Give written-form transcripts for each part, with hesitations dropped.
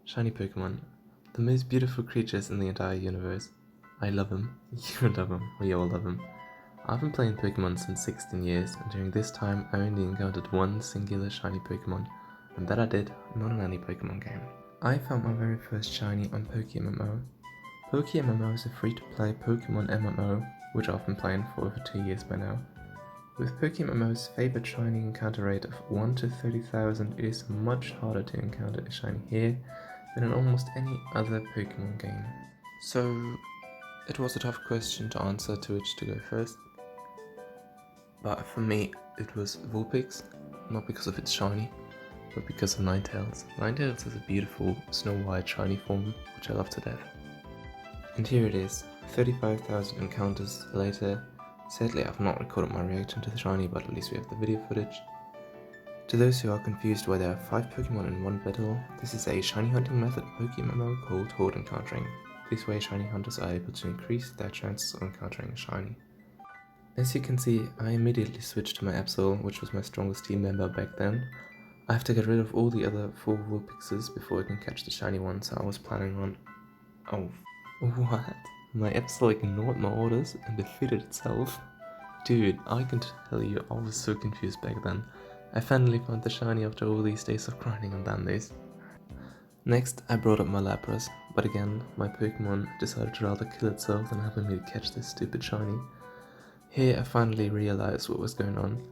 Shiny Pokemon, the most beautiful creatures in the entire universe. I love them, you love them, we all love them. I've been playing Pokemon since 16 years, and during this time I only encountered one singular shiny Pokemon, and that I did not in any Pokemon game. I found my very first shiny on PokeMMO. PokeMMO is a free-to-play Pokemon MMO, which I've been playing for over 2 years by now. With PokeMMO's favored shiny encounter rate of 1 to 30,000, it is much harder to encounter a shiny here than in almost any other Pokemon game. So, it was a tough question to answer to which to go first. But for me, it was Vulpix, not because of its shiny, but because of Ninetales. Ninetales has a beautiful Snow White shiny form, which I love to death. And here it is, 35,000 encounters later. Sadly, I've not recorded my reaction to the shiny, but at least we have the video footage. To those who are confused why there are 5 Pokemon in one battle, this is a shiny hunting method in PokeMMO called Horde Encountering. This way shiny hunters are able to increase their chances of encountering a shiny. As you can see, I immediately switched to my Absol, which was my strongest team member back then. I have to get rid of all the other 4 Vulpixes before I can catch the shiny one, so I was planning on... Oh, what? My Absol ignored my orders and defeated itself? Dude, I can tell you, I was so confused back then. I finally found the shiny after all these days of grinding on Dandays. Next, I brought up my Lapras, but again, my Pokemon decided to rather kill itself than helping me to catch this stupid shiny. Here I finally realized what was going on.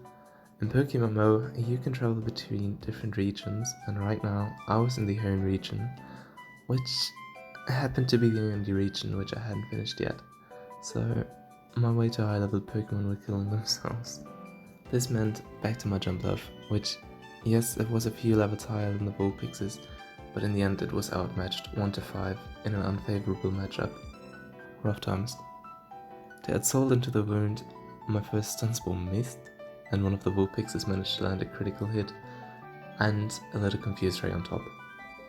In PokeMMO, you can travel between different regions, and right now I was in the home region, which happened to be the only region which I hadn't finished yet, so my way to high level Pokemon were killing themselves. This meant back to my Jumpluff, which, yes, it was a few levels higher than the Vulpixes, but in the end it was outmatched 1 to 5 in an unfavorable matchup. Rough times. To add salt into the wound, my first stun spore missed, and one of the Vulpixes managed to land a critical hit, and a little confused ray on top.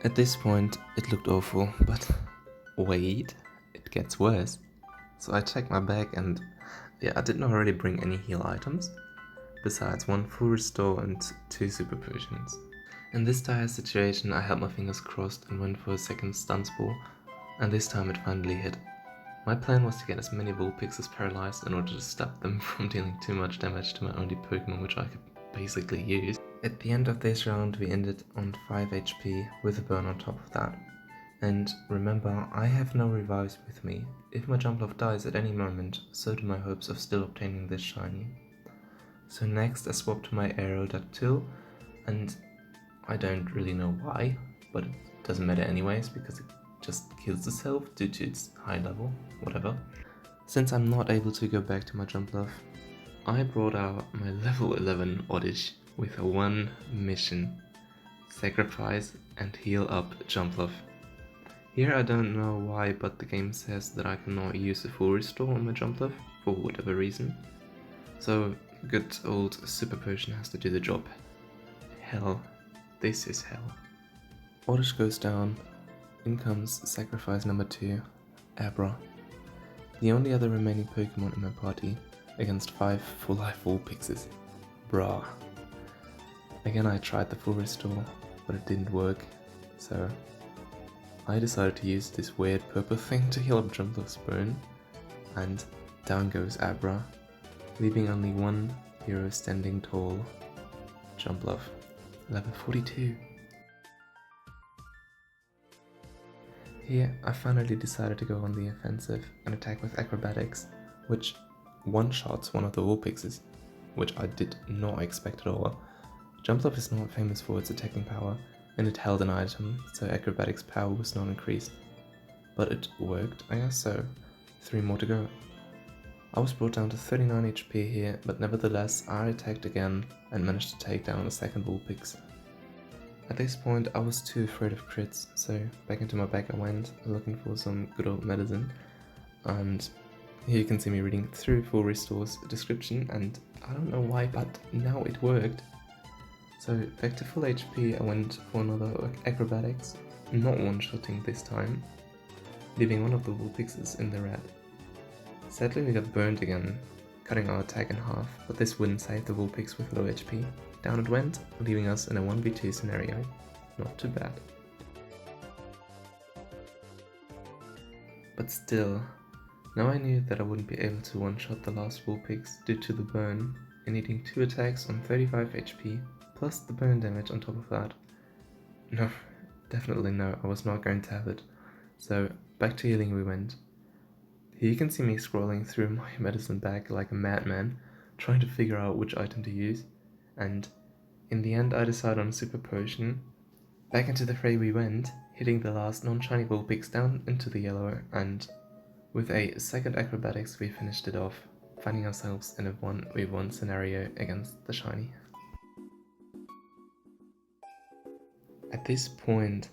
At this point, it looked awful, but wait, it gets worse. So I checked my bag and yeah, I didn't already bring any heal items, besides 1 full restore and 2 super potions. In this dire situation, I held my fingers crossed and went for a second stun spore, and this time it finally hit. My plan was to get as many Vulpixes paralyzed in order to stop them from dealing too much damage to my only Pokemon which I could basically use. At the end of this round we ended on 5 HP with a burn on top of that. And remember, I have no revives with me. If my Jumpluff dies at any moment, so do my hopes of still obtaining this shiny. So next I swapped to my Aerodactyl, and I don't really know why, but it doesn't matter anyways because it just kills itself due to its high level, whatever. Since I'm not able to go back to my Jumpluff, I brought out my level 11 Oddish with one mission: sacrifice and heal up Jumpluff. Here I don't know why, but the game says that I cannot use a full restore on my Jumpluff for whatever reason. So good old super potion has to do the job. Hell, this is hell. Oddish goes down, in comes sacrifice number 2, Abra. The only other remaining Pokemon in my party, against 5 full life Vulpixes. Brah. Again I tried the full restore, but it didn't work, so I decided to use this weird purple thing to heal up Jumpluff's burn, and down goes Abra, leaving only one hero standing tall: Jumpluff, level 42. Here I finally decided to go on the offensive and attack with acrobatics, which one-shots one of the Vulpixes, which I did not expect at all. Jumpluff is not famous for its attacking power, and it held an item, so acrobatics power was not increased. But it worked, I guess, so 3 more to go. I was brought down to 39 HP here, but nevertheless I attacked again and managed to take down a second Vulpix. At this point I was too afraid of crits, so back into my bag I went, looking for some good old medicine, and here you can see me reading through Full Restore's description, and I don't know why, but now it worked. So back to full HP I went for another acrobatics, not one-shotting this time, leaving one of the Vulpixes in the red. Sadly we got burned again, cutting our attack in half, but this wouldn't save the Vulpix with low HP. Down it went, leaving us in a 1v2 scenario. Not too bad. But still, now I knew that I wouldn't be able to one-shot the last Vulpix due to the burn and needing 2 attacks on 35 HP, plus the burn damage on top of that. No, definitely no, I was not going to have it. So back to healing we went. Here you can see me scrolling through my medicine bag like a madman, trying to figure out which item to use, and in the end I decided on Super Potion. Back into the fray we went, hitting the last non-shiny Vulpix down into the yellow, and with a second acrobatics we finished it off, finding ourselves in a 1v1 scenario against the shiny. At this point,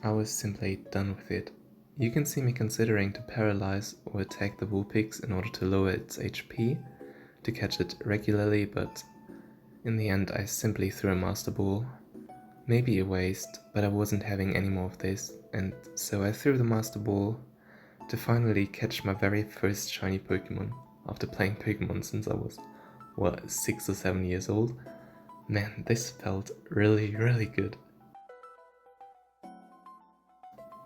I was simply done with it. You can see me considering to paralyze or attack the Vulpix in order to lower its HP to catch it regularly, but in the end I simply threw a Master Ball. Maybe a waste, but I wasn't having any more of this, and so I threw the Master Ball to finally catch my very first shiny Pokemon after playing Pokemon since I was, 6 or 7 years old. Man, this felt really good.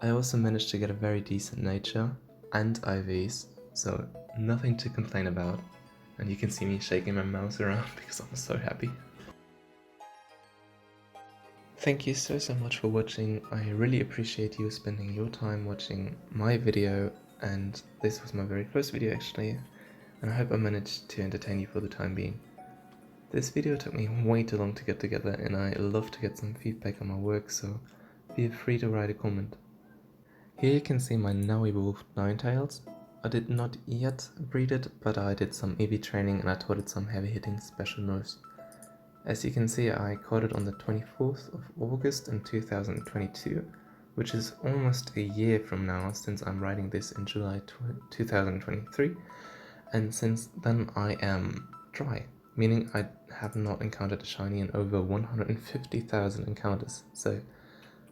I also managed to get a very decent nature and IVs, so nothing to complain about. And you can see me shaking my mouse around because I'm so happy. Thank you so much for watching. I really appreciate you spending your time watching my video, and this was my very first video actually, and I hope I managed to entertain you for the time being. This video took me way too long to get together, and I love to get some feedback on my work, so feel free to write a comment. Here you can see my now evolved Ninetales. I did not yet breed it, but I did some EV training and I taught it some heavy hitting special moves. As you can see, I caught it on the 24th of August in 2022, which is almost a year from now since I'm writing this in July 2023, and since then I am dry, meaning I have not encountered a shiny in over 150,000 encounters, so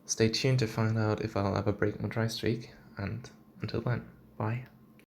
stay tuned to find out if I'll ever break my dry streak, and until then, bye.